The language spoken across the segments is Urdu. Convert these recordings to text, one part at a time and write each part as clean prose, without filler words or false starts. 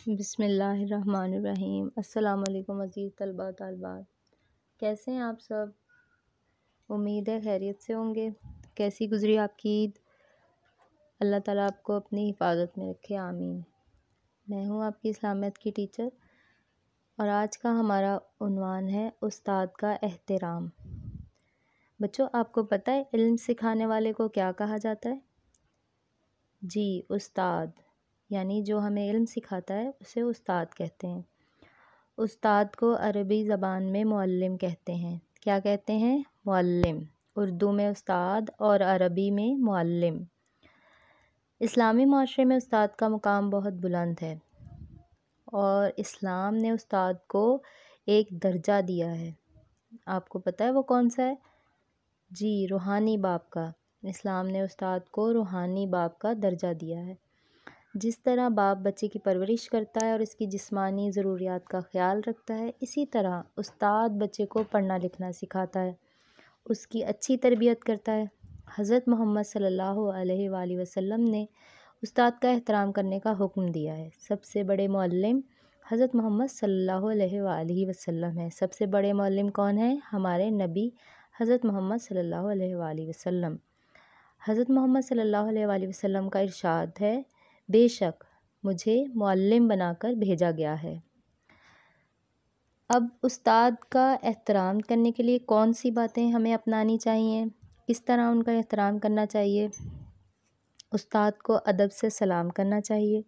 بسم اللہ الرحمن الرحیم۔ السلام علیکم عزیز طلباء طالبات، کیسے ہیں آپ سب؟ امید ہے خیریت سے ہوں گے۔ کیسی گزری آپ کی عید؟ اللہ تعالیٰ آپ کو اپنی حفاظت میں رکھے، آمین۔ میں ہوں آپ کی اسلامیت کی ٹیچر، اور آج کا ہمارا عنوان ہے استاد کا احترام۔ بچوں، آپ کو پتہ ہے علم سکھانے والے کو کیا کہا جاتا ہے؟ جی، استاد، یعنی جو ہمیں علم سکھاتا ہے اسے استاد کہتے ہیں۔ استاد کو عربی زبان میں معلم کہتے ہیں۔ کیا کہتے ہیں؟ معلم۔ اردو میں استاد اور عربی میں معلم۔ اسلامی معاشرے میں استاد کا مقام بہت بلند ہے، اور اسلام نے استاد کو ایک درجہ دیا ہے۔ آپ کو پتہ ہے وہ کون سا ہے؟ جی، روحانی باپ کا۔ اسلام نے استاد کو روحانی باپ کا درجہ دیا ہے۔ جس طرح باپ بچے کی پرورش کرتا ہے اور اس کی جسمانی ضروریات کا خیال رکھتا ہے، اسی طرح استاد بچے کو پڑھنا لکھنا سکھاتا ہے، اس کی اچھی تربیت کرتا ہے۔ حضرت محمد صلی اللہ علیہ وآلہ وسلم نے استاد کا احترام کرنے کا حکم دیا ہے۔ سب سے بڑے معلم حضرت محمد صلی اللہ علیہ وآلہ وسلم ہیں۔ سب سے بڑے معلم کون ہیں؟ ہمارے نبی حضرت محمد صلی اللہ علیہ وآلہ وسلم۔ حضرت محمد صلی اللہ علیہ وآلہ وسلم کا ارشاد ہے، بے شک مجھے معلم بنا کر بھیجا گیا ہے۔ اب استاد کا احترام کرنے کے لیے کون سی باتیں ہمیں اپنانی چاہیے؟ کس طرح ان کا احترام کرنا چاہیے؟ استاد کو ادب سے سلام کرنا چاہیے،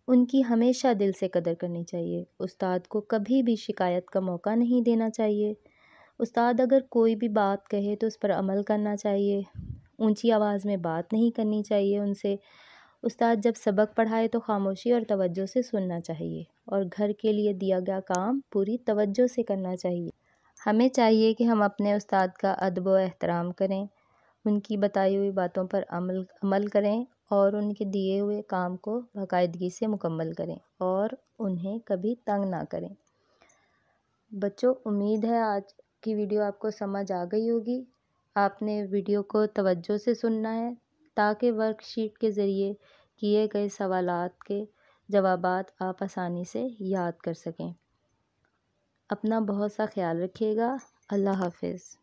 ان کی ہمیشہ دل سے قدر کرنی چاہیے۔ استاد کو کبھی بھی شکایت کا موقع نہیں دینا چاہیے۔ استاد اگر کوئی بھی بات کہے تو اس پر عمل کرنا چاہیے۔ اونچی آواز میں بات نہیں کرنی چاہیے ان سے۔ استاد جب سبق پڑھائے تو خاموشی اور توجہ سے سننا چاہیے، اور گھر کے لیے دیا گیا کام پوری توجہ سے کرنا چاہیے۔ ہمیں چاہیے کہ ہم اپنے استاد کا ادب و احترام کریں، ان کی بتائی ہوئی باتوں پر عمل کریں، اور ان کے دیے ہوئے کام کو باقاعدگی سے مکمل کریں، اور انہیں کبھی تنگ نہ کریں۔ بچوں، امید ہے آج کی ویڈیو آپ کو سمجھ آ گئی ہوگی۔ آپ نے ویڈیو کو توجہ سے سننا ہے، تاکہ ورک شیٹ کے ذریعے کیے گئے سوالات کے جوابات آپ آسانی سے یاد کر سکیں۔ اپنا بہت سا خیال رکھیے گا۔ اللہ حافظ۔